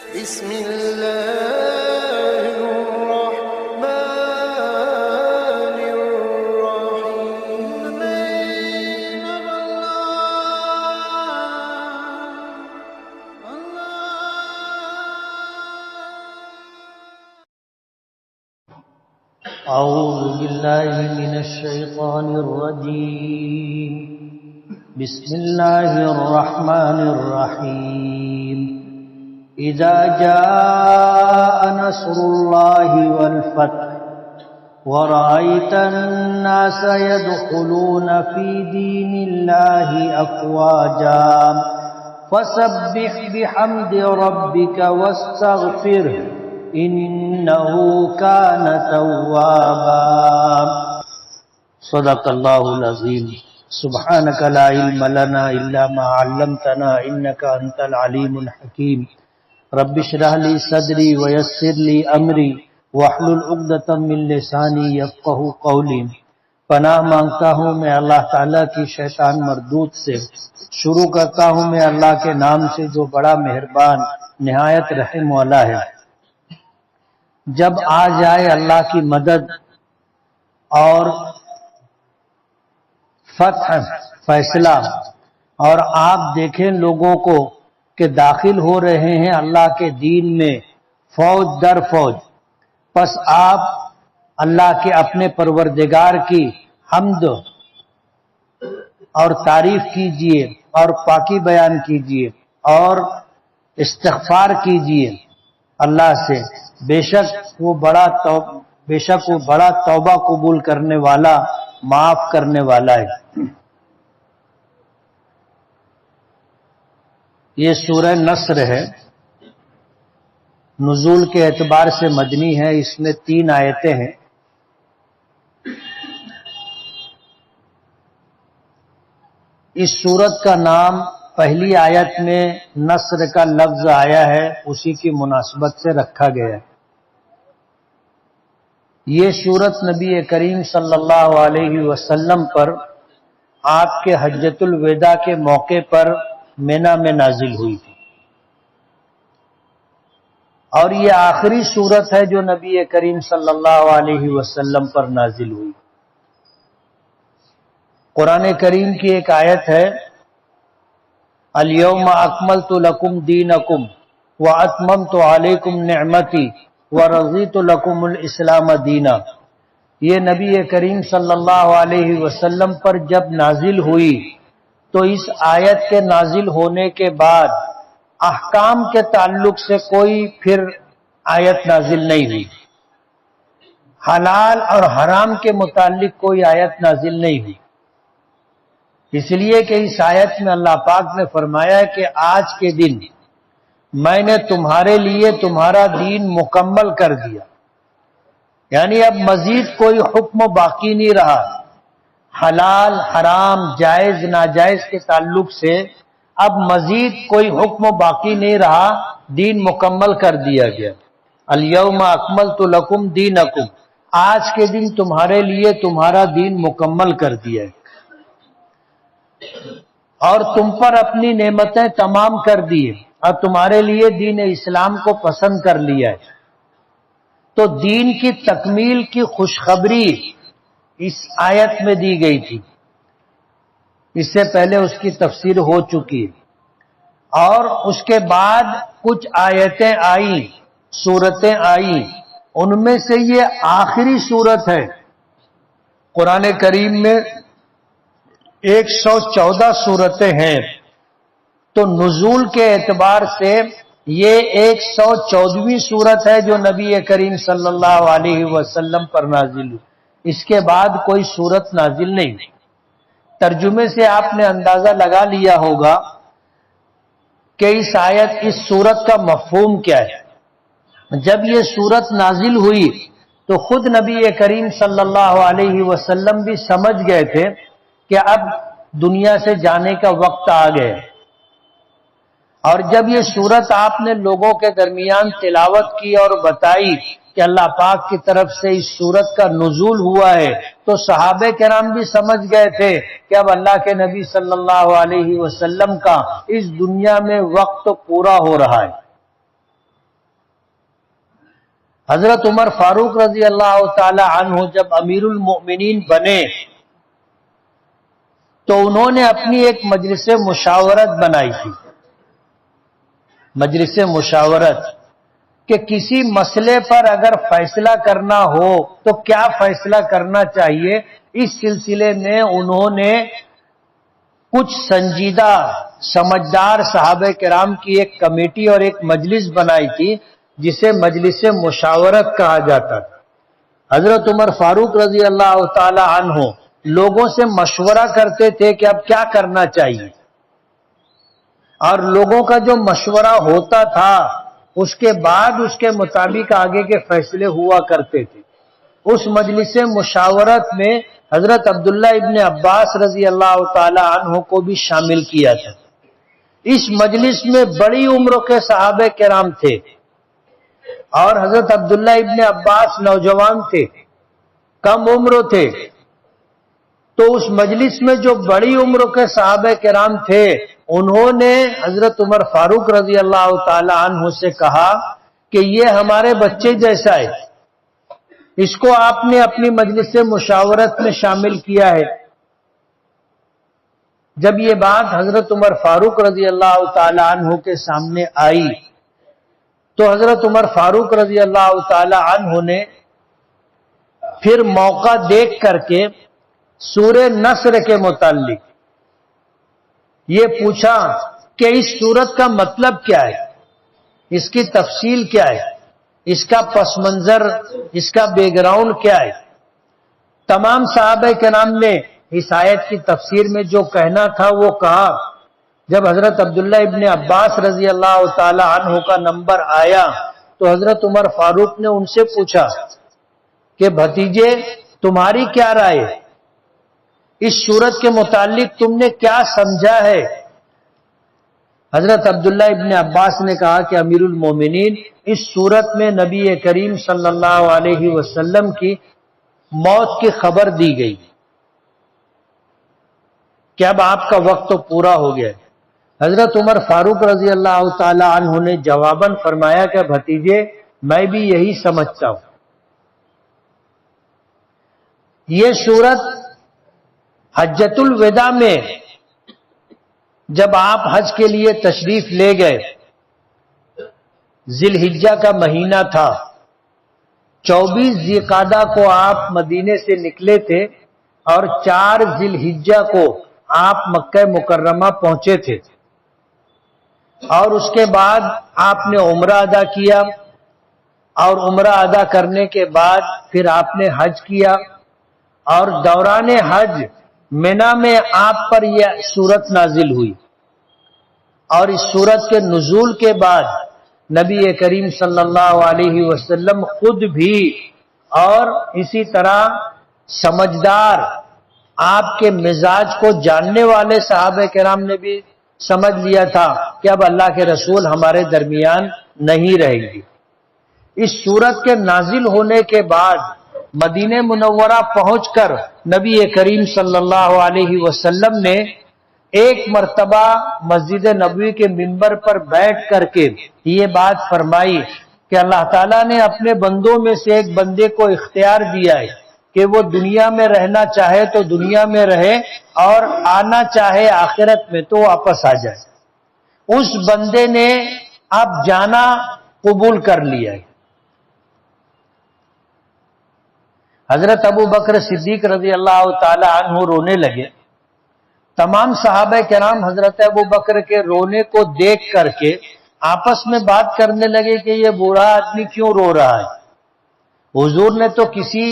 بسم الله الرحمن الرحيم. أعوذ بالله من الشيطان الرجيم. بسم الله الرحمن الرحيم. إذا جاء نصر الله والفتح ورأيت الناس يدخلون في دين الله أفواجا فسبح بحمد ربك واستغفره إنه كان توابا. صدق الله العظيم. سبحانك لا علم لنا إلا ما علمتنا إنك أنت العليم الحكيم. رب اشرح لي صدري ويسر لي أمري واحلل عقدة من لساني يفقهوا قولي. پناہ مانگتا ہوں میں اللہ تعالیٰ کی شیطان مردود سے. شروع کرتا ہوں میں اللہ کے نام سے جو بڑا مہربان نہایت رحم والا ہے. جب آ جائے اللہ کی مدد اور فتح فیصلہ اور آپ دیکھیں لوگوں کو کہ داخل ہو رہے ہیں اللہ کے دین میں فوج در فوج، پس آپ اللہ کے اپنے پروردگار کی حمد اور تعریف کیجئے اور پاکی بیان کیجئے اور استغفار کیجئے اللہ سے. بے شک وہ بڑا توبہ قبول کرنے والا، معاف کرنے والا ہے. یہ سورہ نصر ہے. نزول کے اعتبار سے مدنی ہے. اس میں 3 آیتیں ہیں. اس سورت کا نام پہلی آیت میں نصر کا لفظ آیا ہے، اسی کی مناسبت سے رکھا گیا ہے. یہ سورت نبی کریم صلی اللہ علیہ وسلم پر آپ کے حجۃ الوداع کے موقع پر مینا میں نازل ہوئی تھی، اور یہ آخری سورت ہے جو نبی کریم صلی اللہ علیہ وسلم پر نازل ہوئی. قرآن کریم کی ایک آیت ہے، الیوم اکملت لکم دینکم واتممت علیکم نعمتی ورضیت لکم الاسلام دینا. یہ نبی کریم صلی اللہ علیہ وسلم پر جب نازل ہوئی تو اس آیت کے نازل ہونے کے بعد احکام کے تعلق سے کوئی پھر آیت نازل نہیں ہوئی. حلال اور حرام کے متعلق کوئی آیت نازل نہیں ہوئی، اس لیے کہ اس آیت میں اللہ پاک نے فرمایا کہ آج کے دن میں نے تمہارے لیے تمہارا دین مکمل کر دیا. یعنی اب مزید کوئی حکم باقی نہیں رہا. حلال حرام جائز ناجائز کے تعلق سے اب مزید کوئی حکم باقی نہیں رہا، دین مکمل کر دیا گیا. الیوم اکملت لکم دینکم، آج کے دن تمہارے لیے تمہارا دین مکمل کر دیا ہے اور تم پر اپنی نعمتیں تمام کر دی اور تمہارے لیے دین اسلام کو پسند کر لیا ہے. تو دین کی تکمیل کی خوشخبری اس آیت میں دی گئی تھی. اس سے پہلے اس کی تفسیر ہو چکی ہے، اور اس کے بعد کچھ آیتیں آئیں، سورتیں آئیں، ان میں سے یہ آخری سورت ہے. قرآن کریم میں 114 سورتیں ہیں، تو نزول کے اعتبار سے یہ 114ویں سورت ہے جو نبی کریم صلی اللہ علیہ وسلم پر نازل ہوئی. اس کے بعد کوئی سورت نازل نہیں. ترجمے سے آپ نے اندازہ لگا لیا ہوگا کہ اس سورت کا مفہوم کیا ہے. جب یہ سورت نازل ہوئی تو خود نبی کریم صلی اللہ علیہ وسلم بھی سمجھ گئے تھے کہ اب دنیا سے جانے کا وقت آ گئے. اور جب یہ سورت آپ نے لوگوں کے درمیان تلاوت کی اور بتائی کہ اللہ پاک کی طرف سے اس سورت کا نزول ہوا ہے، تو صحابہ کرام بھی سمجھ گئے تھے کہ اب اللہ کے نبی صلی اللہ علیہ وسلم کا اس دنیا میں وقت پورا ہو رہا ہے. حضرت عمر فاروق رضی اللہ تعالی عنہ جب امیر المؤمنین بنے تو انہوں نے اپنی ایک مجلس مشاورت بنائی تھی، مجلس مشاورت، کہ کسی مسئلے پر اگر فیصلہ کرنا ہو تو کیا فیصلہ کرنا چاہیے۔ اس سلسلے میں انہوں نے کچھ سنجیدہ سمجھدار صحابہ کرام کی ایک کمیٹی اور ایک مجلس بنائی تھی جسے مجلس مشاورت کہا جاتا تھا۔ حضرت عمر فاروق رضی اللہ تعالی عنہ لوگوں سے مشورہ کرتے تھے کہ اب کیا کرنا چاہیے، اور لوگوں کا جو مشورہ ہوتا تھا اس کے بعد اس کے مطابق آگے کے فیصلے ہوا کرتے تھے۔ اس مجلس مشاورت میں حضرت عبداللہ ابن عباس رضی اللہ تعالی عنہ کو بھی شامل کیا تھا۔ اس مجلس میں بڑی عمر کے صحابہ کرام تھے اور حضرت عبداللہ ابن عباس نوجوان تھے، کم عمر تھے۔ تو اس مجلس میں جو بڑی عمر کے صحابہ کرام تھے انہوں نے حضرت عمر فاروق رضی اللہ تعالی عنہ سے کہا کہ یہ ہمارے بچے جیسا ہے، اس کو آپ نے اپنی مجلس مشاورت میں شامل کیا ہے۔ جب یہ بات حضرت عمر فاروق رضی اللہ تعالی عنہ کے سامنے آئی تو حضرت عمر فاروق رضی اللہ تعالی عنہ نے پھر موقع دیکھ کر کے سورہ نصر کے متعلق یہ پوچھا کہ اس سورت کا مطلب کیا ہے، اس کی تفصیل کیا ہے، اس کا پس منظر، اس کا بیک گراؤنڈ کیا ہے۔ تمام صحابہ کرام نے اس آیت کی تفسیر میں جو کہنا تھا وہ کہا۔ جب حضرت عبداللہ ابن عباس رضی اللہ تعالی عنہ کا نمبر آیا تو حضرت عمر فاروق نے ان سے پوچھا کہ بھتیجے تمہاری کیا رائے ہے، اس سورت کے متعلق تم نے کیا سمجھا ہے؟ حضرت عبداللہ ابن عباس نے کہا کہ امیر المومنین اس سورت میں نبی کریم صلی اللہ علیہ وسلم کی موت کی خبر دی گئی کہ اب آپ کا وقت تو پورا ہو گیا ہے۔ حضرت عمر فاروق رضی اللہ تعالی عنہ نے جواباً فرمایا کہ بھتیجے میں بھی یہی سمجھتا ہوں۔ یہ سورت حجۃ الوداع میں جب آپ حج کے لیے تشریف لے گئے، ذی الحجہ کا مہینہ تھا، 24 ذی القعدہ کو آپ مدینے سے نکلے تھے اور 4 ذی الحجہ کو آپ مکہ مکرمہ پہنچے تھے، اور اس کے بعد آپ نے عمرہ ادا کیا، اور عمرہ ادا کرنے کے بعد پھر آپ نے حج کیا، اور دوران حج منا میں آپ پر یہ سورت نازل ہوئی۔ اور اس سورت کے نزول کے بعد نبی کریم صلی اللہ علیہ وسلم خود بھی اور اسی طرح سمجھدار آپ کے مزاج کو جاننے والے صحابہ کرام نے بھی سمجھ لیا تھا کہ اب اللہ کے رسول ہمارے درمیان نہیں رہیں گے۔ اس سورت کے نازل ہونے کے بعد مدینہ منورہ پہنچ کر نبی کریم صلی اللہ علیہ وسلم نے ایک مرتبہ مسجد نبوی کے منبر پر بیٹھ کر کے یہ بات فرمائی کہ اللہ تعالیٰ نے اپنے بندوں میں سے ایک بندے کو اختیار دیا ہے کہ وہ دنیا میں رہنا چاہے تو دنیا میں رہے اور آنا چاہے آخرت میں تو واپس آ جائے۔ اس بندے نے اب جانا قبول کر لیا ہے۔ حضرت ابو بکر صدیق رضی اللہ تعالی عنہ رونے لگے۔ تمام صحابہ کرام حضرت ابو بکر کے رونے کو دیکھ کر کے آپس میں بات کرنے لگے کہ یہ بوڑھا آدمی کیوں رو رہا ہے۔ حضور نے تو کسی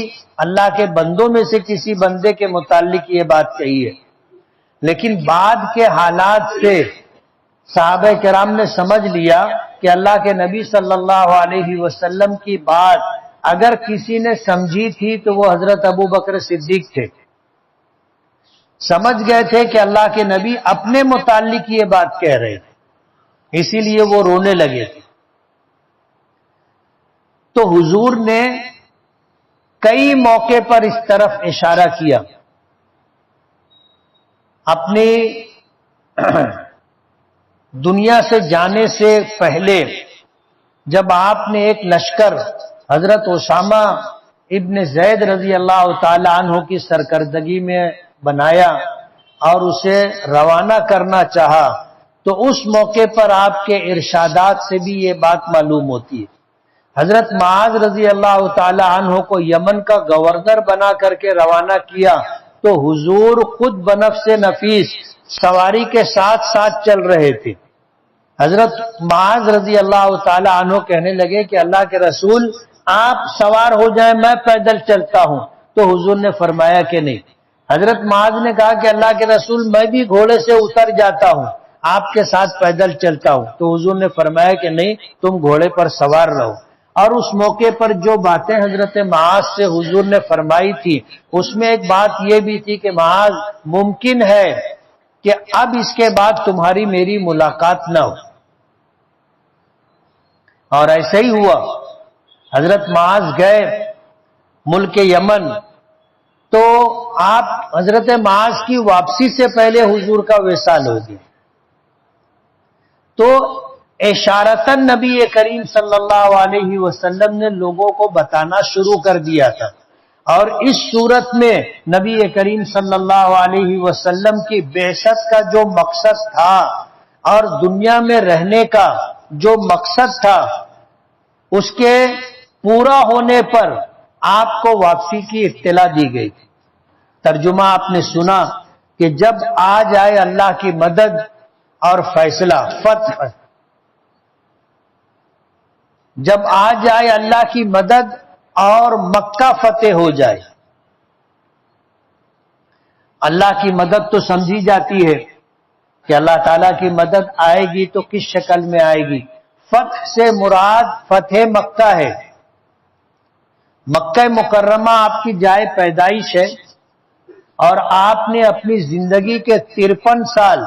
اللہ کے بندوں میں سے کسی بندے کے متعلق یہ بات کہی ہے، لیکن بعد کے حالات سے صحابہ کرام نے سمجھ لیا کہ اللہ کے نبی صلی اللہ علیہ وسلم کی بات اگر کسی نے سمجھی تھی تو وہ حضرت ابو بکر صدیق تھے۔ سمجھ گئے تھے کہ اللہ کے نبی اپنے متعلق یہ بات کہہ رہے تھے، اسی لیے وہ رونے لگے تھے۔ تو حضور نے کئی موقع پر اس طرف اشارہ کیا۔ اپنی دنیا سے جانے سے پہلے جب آپ نے ایک لشکر حضرت اسامہ ابن زید رضی اللہ تعالی عنہ کی سرکردگی میں بنایا اور اسے روانہ کرنا چاہا، تو اس موقع پر آپ کے ارشادات سے بھی یہ بات معلوم ہوتی ہے۔ حضرت معاذ رضی اللہ تعالی عنہ کو یمن کا گورنر بنا کر کے روانہ کیا تو حضور خود بنفس نفیس سواری کے ساتھ ساتھ چل رہے تھے۔ حضرت معاذ رضی اللہ تعالی عنہ کہنے لگے کہ اللہ کے رسول آپ سوار ہو جائیں، میں پیدل چلتا ہوں، تو حضور نے فرمایا کہ نہیں۔ حضرت معاذ نے کہا کہ اللہ کے رسول میں بھی گھوڑے سے اتر جاتا ہوں، آپ کے ساتھ پیدل چلتا ہوں، تو حضور نے فرمایا کہ نہیں، تم گھوڑے پر سوار رہو۔ اور اس موقع پر جو باتیں حضرت معاذ سے حضور نے فرمائی تھی، اس میں ایک بات یہ بھی تھی کہ معاذ ممکن ہے کہ اب اس کے بعد تمہاری میری ملاقات نہ ہو، اور ایسا ہی ہوا۔ حضرت معاذ گئے ملک یمن، تو آپ حضرت معاذ کی واپسی سے پہلے حضور کا وصال ہو گیا، تو اشارتاً نبی کریم صلی اللہ علیہ وسلم نے لوگوں کو بتانا شروع کر دیا تھا، اور اس صورت میں نبی کریم صلی اللہ علیہ وسلم کی بعثت کا جو مقصد تھا اور دنیا میں رہنے کا جو مقصد تھا، اس کے پورا ہونے پر آپ کو واپسی کی اطلاع دی گئی۔ ترجمہ آپ نے سنا کہ جب آ جائے اللہ کی مدد اور فیصلہ، فتح، جب آ جائے اللہ کی مدد اور مکہ فتح ہو جائے۔ اللہ کی مدد تو سمجھی جاتی ہے کہ اللہ تعالیٰ کی مدد آئے گی تو کس شکل میں آئے گی۔ فتح سے مراد فتح مکہ ہے۔ مکہ مکرمہ آپ کی جائے پیدائش ہے، اور آپ نے اپنی زندگی کے 53 سال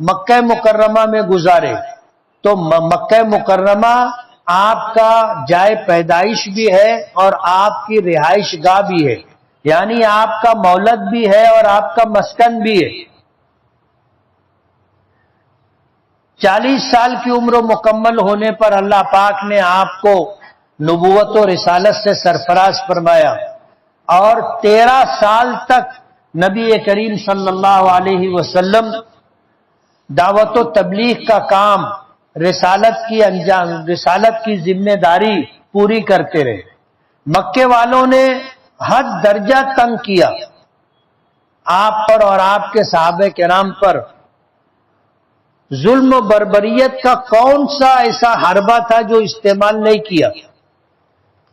مکہ مکرمہ میں گزارے، تو مکہ مکرمہ آپ کا جائے پیدائش بھی ہے اور آپ کی رہائش گاہ بھی ہے، یعنی آپ کا مولد بھی ہے اور آپ کا مسکن بھی ہے۔ 40 سال کی عمر مکمل ہونے پر اللہ پاک نے آپ کو نبوت و رسالت سے سرفراز فرمایا، اور 13 سال تک نبی کریم صلی اللہ علیہ وسلم دعوت و تبلیغ کا کام، رسالت کی ذمہ داری پوری کرتے رہے۔ مکے والوں نے حد درجہ تنگ کیا آپ پر اور آپ کے صحابہ کرام پر۔ ظلم و بربریت کا کون سا ایسا حربہ تھا جو استعمال نہیں کیا،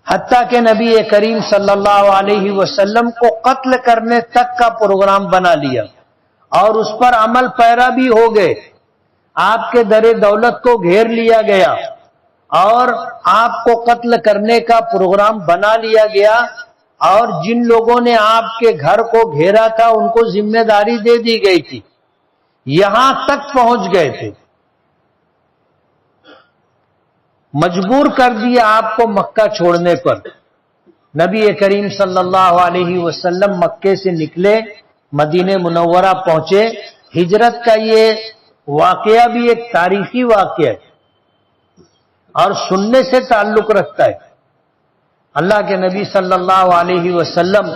حتیٰ کہ نبی کریم صلی اللہ علیہ وسلم کو قتل کرنے تک کا پروگرام بنا لیا، اور اس پر عمل پیرا بھی ہو گئے۔ آپ کے در دولت کو گھیر لیا گیا اور آپ کو قتل کرنے کا پروگرام بنا لیا گیا، اور جن لوگوں نے آپ کے گھر کو گھیرا تھا ان کو ذمہ داری دے دی گئی تھی، یہاں تک پہنچ گئے تھے، مجبور کر دیا آپ کو مکہ چھوڑنے پر۔ نبی کریم صلی اللہ علیہ وسلم مکے سے نکلے، مدینہ منورہ پہنچے۔ ہجرت کا یہ واقعہ بھی ایک تاریخی واقعہ ہے اور سننے سے تعلق رکھتا ہے۔ اللہ کے نبی صلی اللہ علیہ وسلم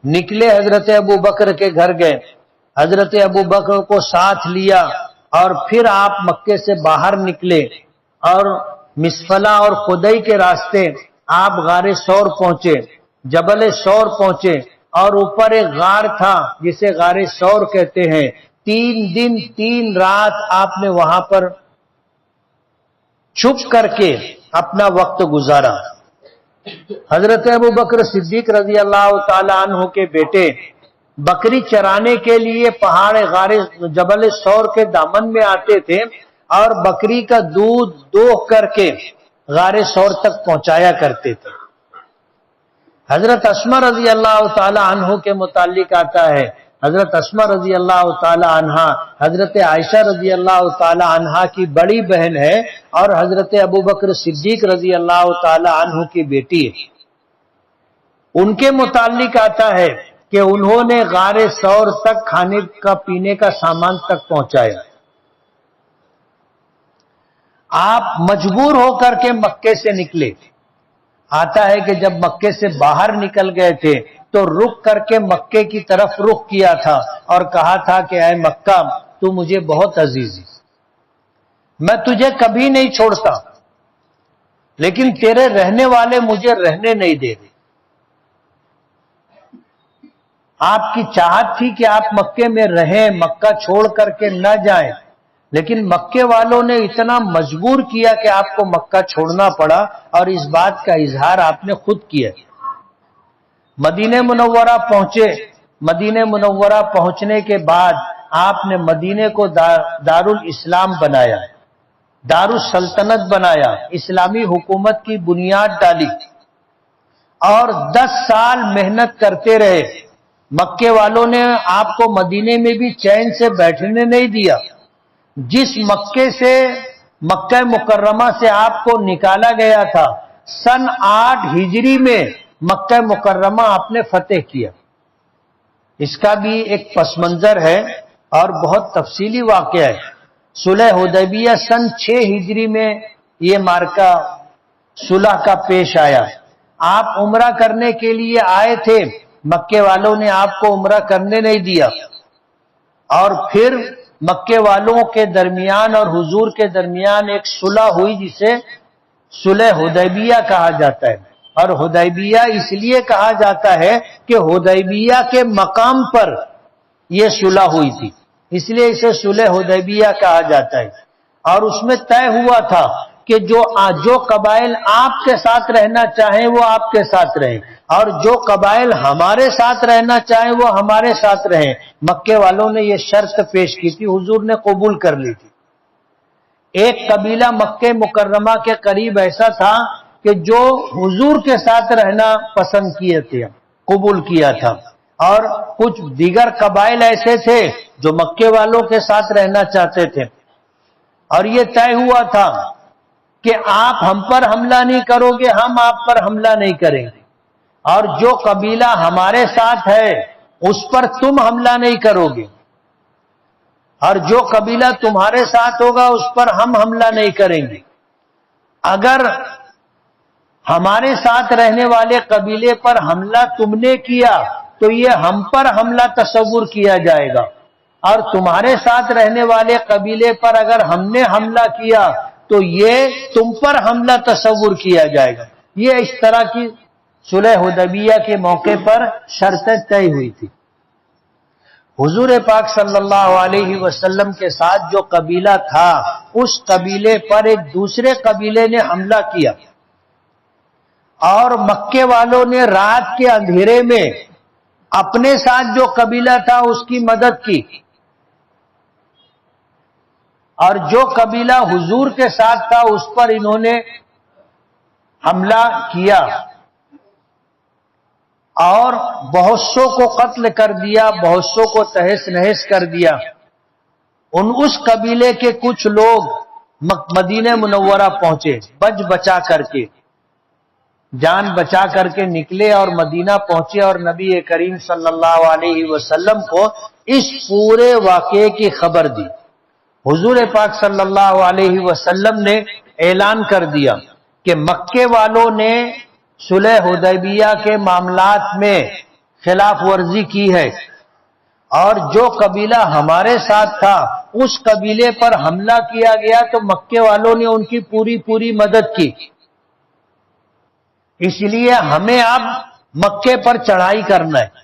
نکلے، حضرت ابو بکر کے گھر گئے، حضرت ابو بکر کو ساتھ لیا، اور پھر آپ مکے سے باہر نکلے اور مسفلہ اور خدئی کے راستے آپ غار ثور پہنچے، جبل ثور پہنچے، اور اوپر ایک غار تھا جسے غار ثور کہتے ہیں۔ 3 دن 3 رات آپ نے وہاں پر چھپ کر کے اپنا وقت گزارا۔ حضرت ابو بکر صدیق رضی اللہ تعالی عنہ کے بیٹے بکری چرانے کے لیے پہاڑ غار جبل ثور کے دامن میں آتے تھے، اور بکری کا دودھ دوہ کر کے غار ثور تک پہنچایا کرتے تھے۔ حضرت اسماء رضی اللہ تعالی عنہ کے متعلق آتا ہے، حضرت اسماء رضی اللہ تعالی عنہ حضرت عائشہ رضی اللہ تعالی عنہ کی بڑی بہن ہے، اور حضرت ابو بکر صدیق رضی اللہ تعالی عنہ کی بیٹی ہے۔ ان کے متعلق آتا ہے کہ انہوں نے غار ثور تک کھانے کا پینے کا سامان تک پہنچایا۔ آپ مجبور ہو کر کے مکے سے نکلے، آتا ہے کہ جب مکے سے باہر نکل گئے تھے تو رک کر کے مکے کی طرف رخ کیا تھا اور کہا تھا کہ اے مکہ تو مجھے بہت عزیز ہے، میں تجھے کبھی نہیں چھوڑتا، لیکن تیرے رہنے والے مجھے رہنے نہیں دے رہے۔ آپ کی چاہت تھی کہ آپ مکے میں رہیں، مکہ چھوڑ کر کے نہ جائیں، لیکن مکے والوں نے اتنا مجبور کیا کہ آپ کو مکہ چھوڑنا پڑا، اور اس بات کا اظہار آپ نے خود کیا۔ مدینہ منورہ پہنچے، مدینہ منورہ پہنچنے کے بعد آپ نے مدینے کو دارالاسلام بنایا، دارالسلطنت بنایا، اسلامی حکومت کی بنیاد ڈالی، اور 10 سال محنت کرتے رہے۔ مکے والوں نے آپ کو مدینے میں بھی چین سے بیٹھنے نہیں دیا۔ جس مکے سے، مکہ مکرمہ سے آپ کو نکالا گیا تھا، سن 8 ہجری میں مکہ مکرمہ آپ نے فتح کیا۔ اس کا بھی ایک پس منظر ہے اور بہت تفصیلی واقعہ ہے۔ صلح حدیبیہ سن 6 ہجری میں یہ مارکہ صلح کا پیش آیا۔ آپ عمرہ کرنے کے لیے آئے تھے، مکے والوں نے آپ کو عمرہ کرنے نہیں دیا، اور پھر مکے والوں کے درمیان اور حضور کے درمیان ایک صلح ہوئی جسے صلح حدیبیہ کہا جاتا ہے، اور حدیبیہ اس لیے کہا جاتا ہے کہ حدیبیہ کے مقام پر یہ صلح ہوئی تھی، اس لیے اسے صلح حدیبیہ کہا جاتا ہے۔ اور اس میں طے ہوا تھا کہ جو قبائل آپ کے ساتھ رہنا چاہیں وہ آپ کے ساتھ رہیں، اور جو قبائل ہمارے ساتھ رہنا چاہیں وہ ہمارے ساتھ رہیں۔ مکے والوں نے یہ شرط پیش کی تھی، حضور نے قبول کر لی تھی۔ ایک قبیلہ مکے مکرمہ کے قریب ایسا تھا کہ جو حضور کے ساتھ رہنا پسند کیے تھے، قبول کیا تھا، اور کچھ دیگر قبائل ایسے تھے جو مکے والوں کے ساتھ رہنا چاہتے تھے، اور یہ طے ہوا تھا کہ آپ ہم پر حملہ نہیں کرو گے، ہم آپ پر حملہ نہیں کریں گے، اور جو قبیلہ ہمارے ساتھ ہے اس پر تم حملہ نہیں کرو گے، اور جو قبیلہ تمہارے ساتھ ہوگا اس پر ہم حملہ نہیں کریں گے۔ اگر ہمارے ساتھ رہنے والے قبیلے پر حملہ تم نے کیا تو یہ ہم پر حملہ تصور کیا جائے گا، اور تمہارے ساتھ رہنے والے قبیلے پر اگر ہم نے حملہ کیا تو یہ تم پر حملہ تصور کیا جائے گا۔ یہ اس طرح کی صلح حدیبیہ کے موقع پر شرطیں طے ہوئی تھی۔ حضور پاک صلی اللہ علیہ وسلم کے ساتھ جو قبیلہ تھا، اس قبیلے پر ایک دوسرے قبیلے نے حملہ کیا، اور مکے والوں نے رات کے اندھیرے میں اپنے ساتھ جو قبیلہ تھا اس کی مدد کی، اور جو قبیلہ حضور کے ساتھ تھا اس پر انہوں نے حملہ کیا، اور بہت سو کو قتل کر دیا، بہت سو کو تہس نہس کر دیا۔ اس قبیلے کے کچھ لوگ مدینہ منورہ پہنچے، بچا کر کے، جان بچا کر کے نکلے اور مدینہ پہنچے، اور نبی کریم صلی اللہ علیہ وسلم کو اس پورے واقعے کی خبر دی۔ حضور پاک صلی اللہ علیہ وسلم نے اعلان کر دیا کہ مکے والوں نے صلح حدیبیہ کے معاملات میں خلاف ورزی کی ہے، اور جو قبیلہ ہمارے ساتھ تھا اس قبیلے پر حملہ کیا گیا تو مکے والوں نے ان کی پوری مدد کی، اس لیے ہمیں اب مکے پر چڑھائی کرنا ہے۔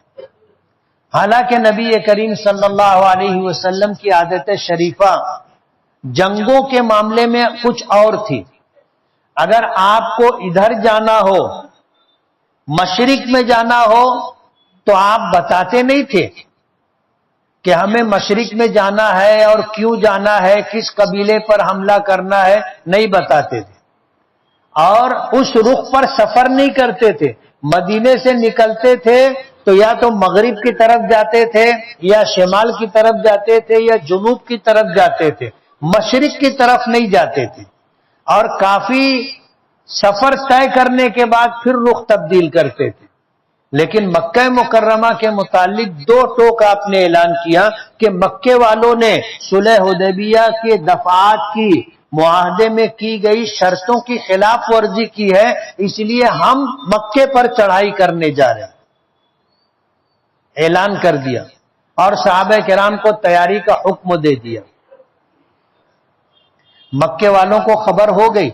حالانکہ نبی کریم صلی اللہ علیہ وسلم کی عادت شریفہ جنگوں کے معاملے میں کچھ اور تھی۔ اگر آپ کو ادھر جانا ہو، مشرق میں جانا ہو، تو آپ بتاتے نہیں تھے کہ ہمیں مشرق میں جانا ہے اور کیوں جانا ہے، کس قبیلے پر حملہ کرنا ہے، نہیں بتاتے تھے، اور اس رخ پر سفر نہیں کرتے تھے۔ مدینے سے نکلتے تھے تو یا تو مغرب کی طرف جاتے تھے، یا شمال کی طرف جاتے تھے، یا جنوب کی طرف جاتے تھے، مشرق کی طرف نہیں جاتے تھے، اور کافی سفر طے کرنے کے بعد پھر رخ تبدیل کرتے تھے۔ لیکن مکہ مکرمہ کے متعلق 2 ٹوک آپ نے اعلان کیا کہ مکے والوں نے صلح حدیبیہ کے دفعات کی معاہدے میں کی گئی شرطوں کی خلاف ورزی کی ہے، اس لیے ہم مکے پر چڑھائی کرنے جا رہے ہیں، اعلان کر دیا اور صحابہ کرام کو تیاری کا حکم دے دیا۔ مکے والوں کو خبر ہو گئی،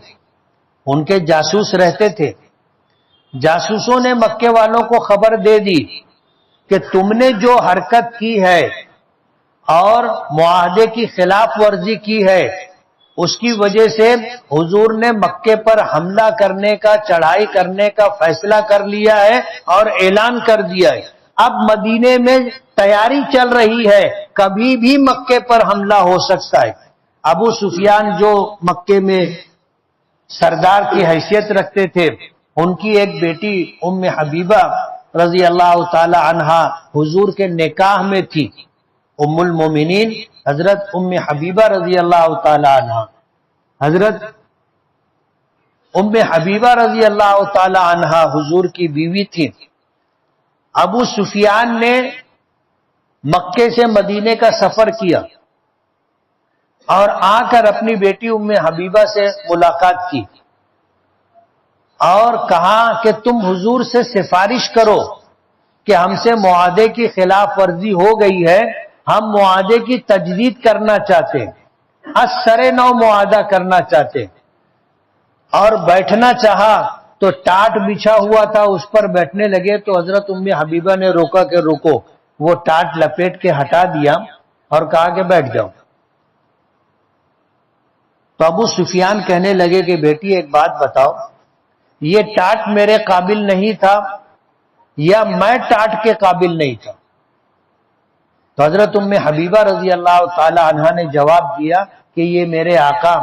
ان کے جاسوس رہتے تھے، جاسوسوں نے مکے والوں کو خبر دے دی کہ تم نے جو حرکت کی ہے اور معاہدے کی خلاف ورزی کی ہے، اس کی وجہ سے حضور نے مکے پر حملہ کرنے کا، چڑھائی کرنے کا فیصلہ کر لیا ہے اور اعلان کر دیا ہے۔ اب مدینے میں تیاری چل رہی ہے، کبھی بھی مکے پر حملہ ہو سکتا ہے۔ ابو سفیان جو مکے میں سردار کی حیثیت رکھتے تھے، ان کی ایک بیٹی ام حبیبہ رضی اللہ تعالی عنہا حضور کے نکاح میں تھی، ام المومنین حضرت ام حبیبہ رضی اللہ تعالی عنہا، حضرت ام حبیبہ رضی اللہ تعالی عنہا حضور کی بیوی تھی۔ ابو سفیان نے مکے سے مدینے کا سفر کیا اور آ کر اپنی بیٹی ام حبیبہ سے ملاقات کی اور کہا کہ تم حضور سے سفارش کرو کہ ہم سے معاہدے کی خلاف ورزی ہو گئی ہے، ہم معاہدے کی تجدید کرنا چاہتے ہیں، از سر نو معاہدہ کرنا چاہتے ہیں۔ اور بیٹھنا چاہا تو ٹاٹ بچھا ہوا تھا، اس پر بیٹھنے لگے تو حضرت ام حبیبہ نے روکا کہ روکو، وہ ٹاٹ لپیٹ کے ہٹا دیا اور کہا کہ بیٹھ جاؤ۔ تو ابو سفیان کہنے لگے کہ بیٹی ایک بات بتاؤ، یہ ٹاٹ میرے قابل نہیں تھا یا میں ٹاٹ کے قابل نہیں تھا؟ تو حضرت ام حبیبہ رضی اللہ تعالی عنہا نے جواب دیا کہ یہ میرے آقا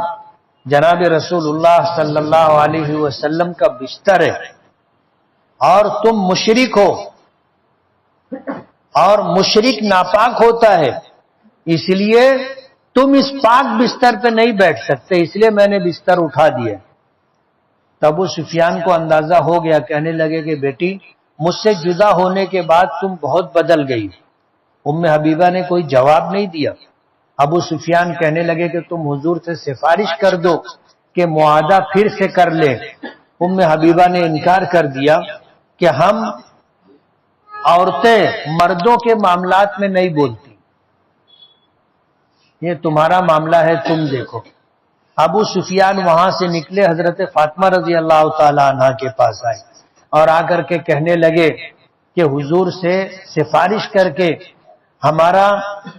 جناب رسول اللہ صلی اللہ علیہ وسلم کا بستر ہے اور تم مشرک ہو اور مشرک ناپاک ہوتا ہے، اس لیے تم اس پاک بستر پہ نہیں بیٹھ سکتے، اس لیے میں نے بستر اٹھا دیا۔ تو ابو سفیان کو اندازہ ہو گیا، کہنے لگے کہ بیٹی مجھ سے جدا ہونے کے بعد تم بہت بدل گئی۔ ام حبیبہ نے کوئی جواب نہیں دیا۔ ابو سفیان کہنے لگے کہ تم حضور سے سفارش کر دو کہ معاہدہ پھر سے کر لے۔ ام حبیبہ نے انکار کر دیا کہ ہم عورتیں مردوں کے معاملات میں نہیں بولتی، یہ تمہارا معاملہ ہے، تم دیکھو۔ ابو سفیان وہاں سے نکلے، حضرت فاطمہ رضی اللہ تعالی عنہا کے پاس آئے اور آ کر کے کہنے لگے کہ حضور سے سفارش کر کے ہمارا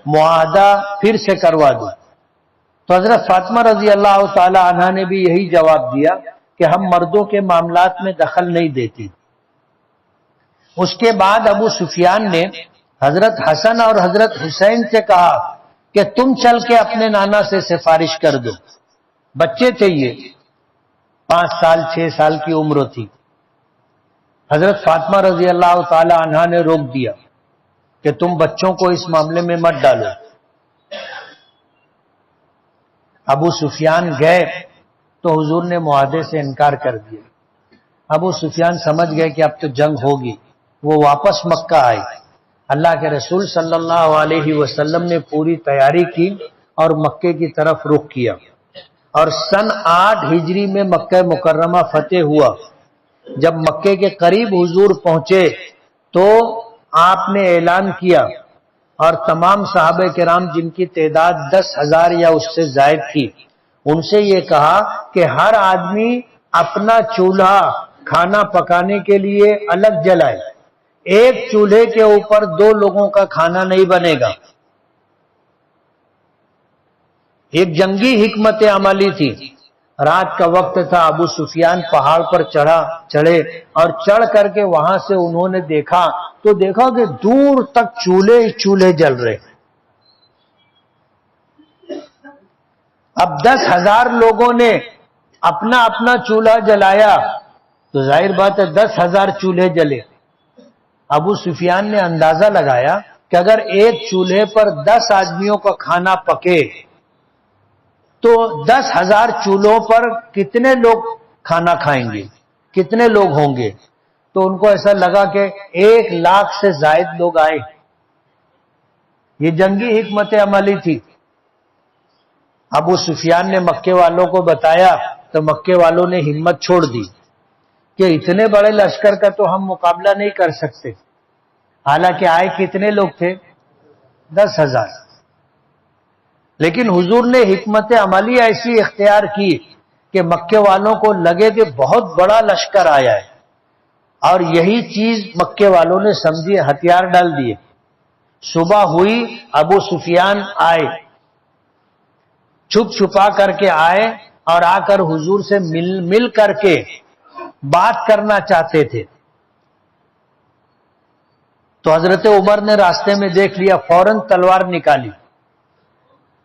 معاہدہ پھر سے کروا دو۔ تو حضرت فاطمہ رضی اللہ تعالی عنہا نے بھی یہی جواب دیا کہ ہم مردوں کے معاملات میں دخل نہیں دیتی۔ اس کے بعد ابو سفیان نے حضرت حسن اور حضرت حسین سے کہا کہ تم چل کے اپنے نانا سے سفارش کر دو۔ بچے تھے، یہ 5 سال 6 سال کی عمر تھی۔ حضرت فاطمہ رضی اللہ تعالی عنہا نے روک دیا کہ تم بچوں کو اس معاملے میں مت ڈالو۔ ابو سفیان گئے تو حضور نے معاہدے سے انکار کر دیا۔ ابو سفیان سمجھ گئے کہ اب تو جنگ ہوگی، وہ واپس مکہ آئے۔ اللہ کے رسول صلی اللہ علیہ وسلم نے پوری تیاری کی اور مکے کی طرف رخ کیا، اور سن 8 ہجری میں مکہ مکرمہ فتح ہوا۔ جب مکے کے قریب حضور پہنچے تو آپ نے اعلان کیا اور تمام صحابہ کرام جن کی تعداد 10,000 یا اس سے زائد تھی، ان سے یہ کہا کہ ہر آدمی اپنا چولہا کھانا پکانے کے لیے الگ جلائے، ایک چولہے کے اوپر 2 لوگوں کا کھانا نہیں بنے گا۔ ایک جنگی حکمت عملی تھی۔ رات کا وقت تھا، ابو سفیان پہاڑ پر چڑھے اور چڑھ کر کے وہاں سے انہوں نے دیکھا کہ دور تک چولہے جل رہے۔ اب 10,000 لوگوں نے اپنا اپنا چولہا جلایا تو ظاہر بات ہے 10,000 چولہے جلے۔ ابو سفیان نے اندازہ لگایا کہ اگر ایک چولہے پر 10 آدمیوں کا کھانا پکے تو 10,000 چولہوں پر کتنے لوگ کھانا کھائیں گے، کتنے لوگ ہوں گے؟ تو ان کو ایسا لگا کہ 1,00,000 سے زائد لوگ آئے۔ یہ جنگی حکمت عملی تھی۔ ابو سفیان نے مکے والوں کو بتایا تو مکے والوں نے ہمت چھوڑ دی کہ اتنے بڑے لشکر کا تو ہم مقابلہ نہیں کر سکتے. حالانکہ آئے کتنے لوگ تھے؟ 10,000. لیکن حضور نے حکمت عملی ایسی اختیار کی کہ مکے والوں کو لگے کہ بہت بڑا لشکر آیا ہے، اور یہی چیز مکے والوں نے سمجھی، ہتھیار ڈال دیے. صبح ہوئی، ابو سفیان آئے، چھپ چھپا کر کے آئے اور آ کر حضور سے مل کر کے بات کرنا چاہتے تھے. تو حضرت عمر نے راستے میں دیکھ لیا، فوراً تلوار نکالی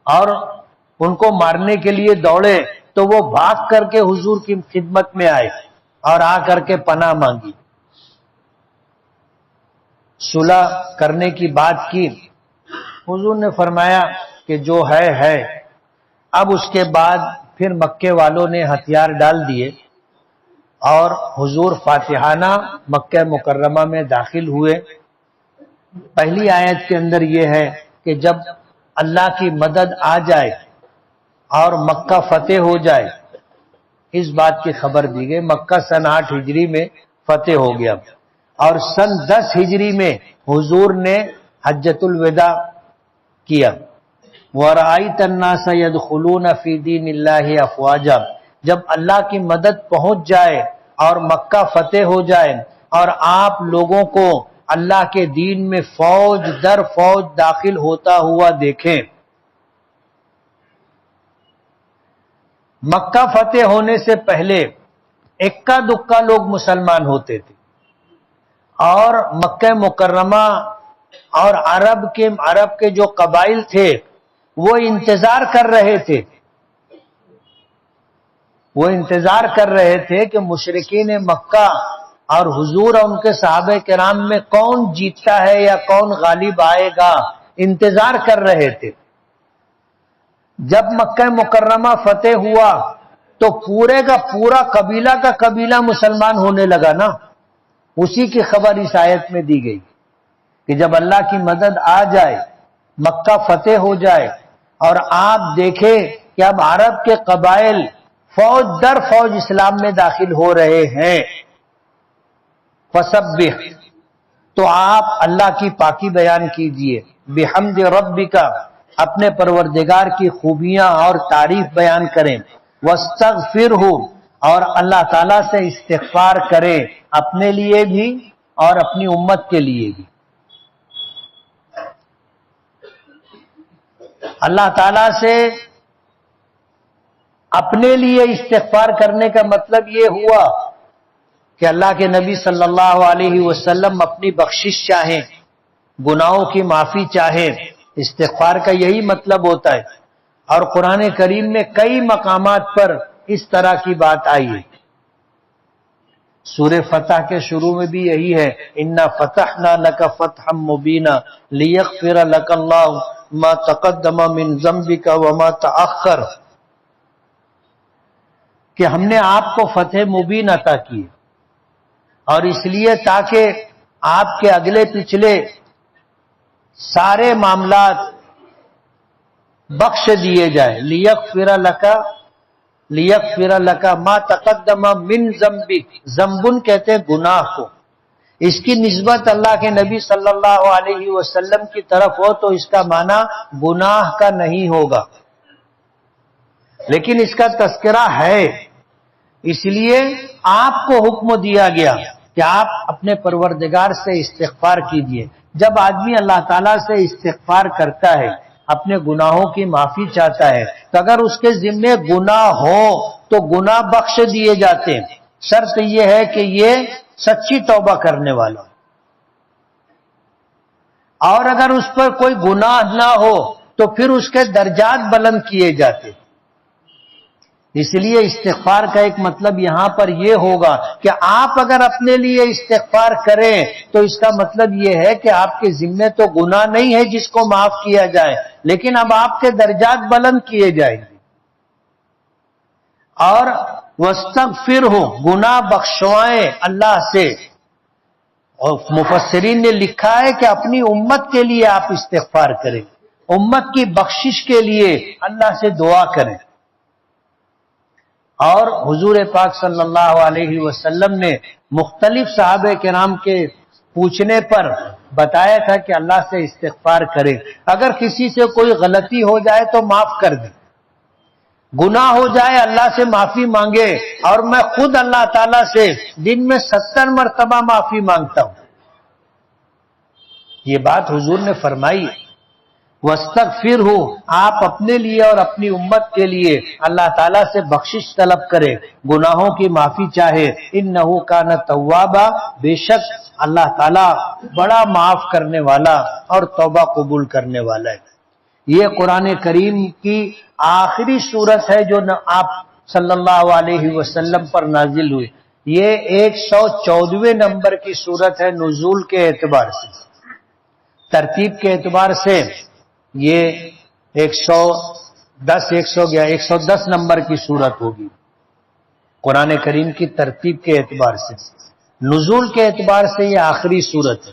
اور ان کو مارنے کے لیے دوڑے. تو وہ بھاگ کر کے حضور کی خدمت میں آئے اور آ کر کے پناہ مانگی، صلح کرنے کی بات کی. حضور نے فرمایا کہ جو ہے. اب اس کے بعد پھر مکے والوں نے ہتھیار ڈال دیے اور حضور فاتحانہ مکہ مکرمہ میں داخل ہوئے. پہلی آیت کے اندر یہ ہے کہ جب اللہ کی مدد آ جائے اور مکہ فتح ہو جائے، اس بات کی خبر دی گئی. مکہ سن 8 ہجری میں فتح ہو گیا اور سن 10 ہجری میں حضور نے حجۃ الوداع کیا. وَرَأَيْتَ النَّاسَ يَدْخُلُونَ فِي دِينِ اللَّهِ أَفْوَاجًا. جب اللہ کی مدد پہنچ جائے اور مکہ فتح ہو جائے اور آپ لوگوں کو اللہ کے دین میں فوج در فوج داخل ہوتا ہوا دیکھیں. مکہ فتح ہونے سے پہلے اکا دکا لوگ مسلمان ہوتے تھے اور مکہ مکرمہ اور عرب کے جو قبائل تھے وہ انتظار کر رہے تھے کہ مشرکین مکہ اور حضور اور ان کے صحابہ کرام میں کون جیتتا ہے یا کون غالب آئے گا، انتظار کر رہے تھے. جب مکہ مکرمہ فتح ہوا تو پورے کا پورا قبیلہ مسلمان ہونے لگا نا. اسی کی خبر اس آیت میں دی گئی کہ جب اللہ کی مدد آ جائے، مکہ فتح ہو جائے اور آپ دیکھیں کہ اب عرب کے قبائل فوج در فوج اسلام میں داخل ہو رہے ہیں، فسبح، تو آپ اللہ کی پاکی بیان کیجئے. بحمد ربک، اپنے پروردگار کی خوبیاں اور تعریف بیان کریں. واستغفرہ، اور اللہ تعالیٰ سے استغفار کریں، اپنے لیے بھی اور اپنی امت کے لیے بھی. اللہ تعالیٰ سے اپنے لیے استغفار کرنے کا مطلب یہ ہوا کہ اللہ کے نبی صلی اللہ علیہ وسلم اپنی بخشش چاہیں، گناہوں کی معافی چاہیں. استغفار کا یہی مطلب ہوتا ہے. اور قرآن کریم میں کئی مقامات پر اس طرح کی بات آئی ہے. سورہ فتح کے شروع میں بھی یہی ہے، اِنَّا فَتَحْنَا لَكَ فَتْحًا مُبِينًا لِيَغْفِرَ لَكَ اللَّهُ مَا تَقَدَّمَ مِن ذَنبِكَ وَمَا تَأَخَّرَ، کہ ہم نے آپ کو فتح مبین عطا کی اور اس لیے تاکہ آپ کے اگلے پچھلے سارے معاملات بخش دیے جائیں. لیغفر لک ما تقدم من ذنبک، ذنبن کہتے ہیں گناہ کو. اس کی نسبت اللہ کے نبی صلی اللہ علیہ وسلم کی طرف ہو تو اس کا معنی گناہ کا نہیں ہوگا، لیکن اس کا تذکرہ ہے. اس لیے آپ کو حکم دیا گیا کہ آپ اپنے پروردگار سے استغفار کیجئے. جب آدمی اللہ تعالیٰ سے استغفار کرتا ہے، اپنے گناہوں کی معافی چاہتا ہے، تو اگر اس کے ذمے گناہ ہو تو گناہ بخش دیے جاتے ہیں. شرط یہ ہے کہ یہ سچی توبہ کرنے والا ہو، اور اگر اس پر کوئی گناہ نہ ہو تو پھر اس کے درجات بلند کیے جاتے. اس لیے استغفار کا ایک مطلب یہاں پر یہ ہوگا کہ آپ اگر اپنے لیے استغفار کریں تو اس کا مطلب یہ ہے کہ آپ کے ذمے تو گناہ نہیں ہے جس کو معاف کیا جائے، لیکن اب آپ کے درجات بلند کیے جائیں گے. اور واستغفرہ، گناہ بخشوائیں اللہ سے. اور مفسرین نے لکھا ہے کہ اپنی امت کے لیے آپ استغفار کریں. امت کی بخشش کے لیے اللہ سے دعا کریں. اور حضور پاک صلی اللہ علیہ وسلم نے مختلف صحابہ کرام کے پوچھنے پر بتایا تھا کہ اللہ سے استغفار کریں. اگر کسی سے کوئی غلطی ہو جائے تو معاف کر دیں، گناہ ہو جائے اللہ سے معافی مانگے. اور میں خود اللہ تعالیٰ سے دن میں 70 مرتبہ معافی مانگتا ہوں. یہ بات حضور نے فرمائی. وَاسْتَغْفِرْهُ، آپ اپنے لیے اور اپنی امت کے لیے اللہ تعالیٰ سے بخشش طلب کرے، گناہوں کی معافی چاہے. إِنَّهُ كَانَ تَوَّابًا، بے شک اللہ تعالیٰ بڑا معاف کرنے والا اور توبہ قبول کرنے والا ہے. یہ قرآن کریم کی آخری سورت ہے جو آپ صلی اللہ علیہ وسلم پر نازل ہوئی. یہ 114ویں نمبر کی سورت ہے نزول کے اعتبار سے. ترتیب کے اعتبار سے یہ 110 نمبر کی سورت ہوگی قرآن کریم کی ترتیب کے اعتبار سے. نزول کے اعتبار سے یہ آخری سورت ہے.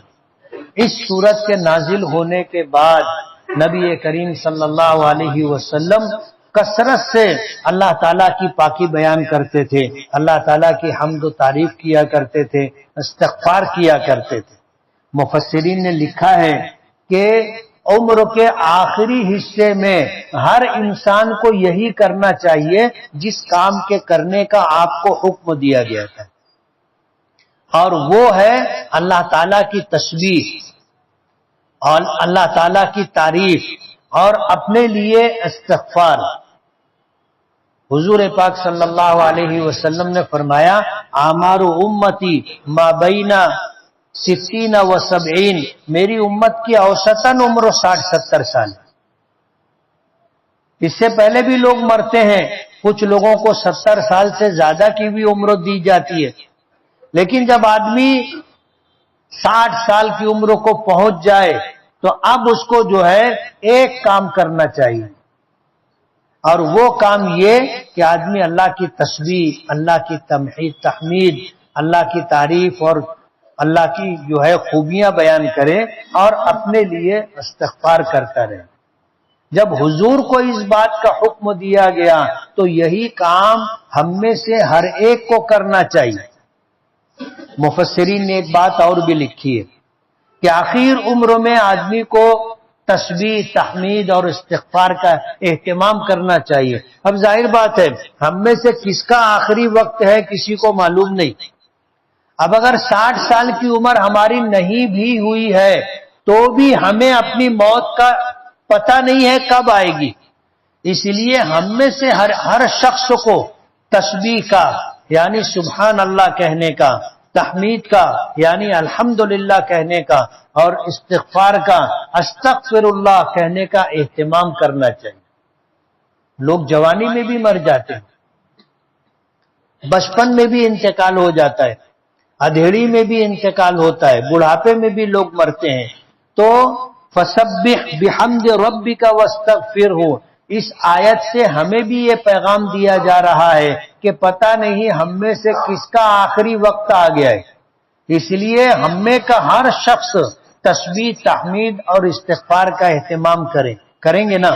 اس سورت کے نازل ہونے کے بعد نبی کریم صلی اللہ علیہ وسلم کثرت سے اللہ تعالیٰ کی پاکی بیان کرتے تھے، اللہ تعالیٰ کی حمد و تعریف کیا کرتے تھے، استغفار کیا کرتے تھے. مفسرین نے لکھا ہے کہ عمر کے آخری حصے میں ہر انسان کو یہی کرنا چاہیے جس کام کے کرنے کا آپ کو حکم دیا گیا تھا، اور وہ ہے اللہ تعالیٰ کی تسبیح اور اللہ تعالیٰ کی تعریف اور اپنے لیے استغفار. حضور پاک صلی اللہ علیہ وسلم نے فرمایا اعمار امتی ما بین 60 و 70، میری امت کی اوسطاً عمر 60-70 سال. اس سے پہلے بھی لوگ مرتے ہیں، کچھ لوگوں کو 70 سال سے زیادہ کی بھی عمر دی جاتی ہے. لیکن جب آدمی 60 سال کی عمر کو پہنچ جائے تو اب اس کو جو ہے ایک کام کرنا چاہیے، اور وہ کام یہ کہ آدمی اللہ کی تسبیح، اللہ کی تحمید، اللہ کی تعریف اور اللہ کی جو ہے خوبیاں بیان کرے اور اپنے لیے استغفار کرتا رہے. جب حضور کو اس بات کا حکم دیا گیا تو یہی کام ہم میں سے ہر ایک کو کرنا چاہیے. مفسرین نے ایک بات اور بھی لکھی ہے کہ آخر عمر میں آدمی کو تسبیح، تحمید اور استغفار کا اہتمام کرنا چاہیے. اب ظاہر بات ہے ہم میں سے کس کا آخری وقت ہے کسی کو معلوم نہیں. اب اگر 60 سال کی عمر ہماری نہیں بھی ہوئی ہے تو بھی ہمیں اپنی موت کا پتہ نہیں ہے کب آئے گی. اس لیے ہم میں سے ہر شخص کو تسبیح کا یعنی سبحان اللہ کہنے کا، تحمید کا یعنی الحمدللہ کہنے کا، اور استغفار کا استغفر اللہ کہنے کا اہتمام کرنا چاہیے. لوگ جوانی میں بھی مر جاتے ہیں، بچپن میں بھی انتقال ہو جاتا ہے، ادھیڑی میں بھی انتقال ہوتا ہے، بڑھاپے میں بھی لوگ مرتے ہیں. تو فسبح بحمد ربک واستغفرہ، اس آیت سے ہمیں بھی یہ پیغام دیا جا رہا ہے کہ پتہ نہیں ہم میں سے کس کا آخری وقت آ گیا ہے. اس لیے ہم میں کا ہر شخص تسبیح، تحمید اور استغفار کا اہتمام کریں گے نا.